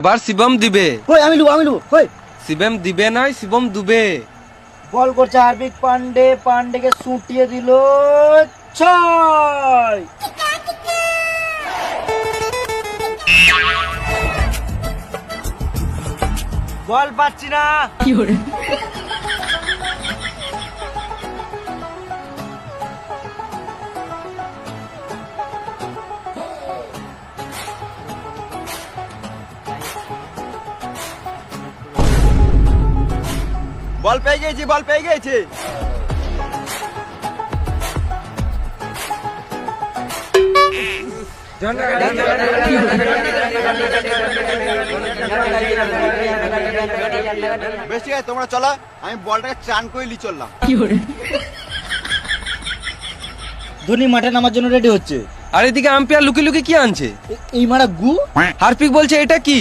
এবার শিবম দিবে। কই আমি লুবো কই শিবম দিবে নয়, শিবম দুবে। বল করছে হার্দিক পান্ডে, পান্ডেকে সুটিয়ে দিল 6। বল পাচ্ছি না। বল পেয়ে গেছি, বল পেয়ে গেছি। বেশ ঠিক আছে, তোমরা চলো, আমি বলটাকে চান করে লি চললাম। ধোনি মাঠে নামার জন্য রেডি হচ্ছে। আর এদিকে আম্পায়ার লুকি লুকি কি আনছে? এই মারা গু। হার্পিক বলছে এটা কি?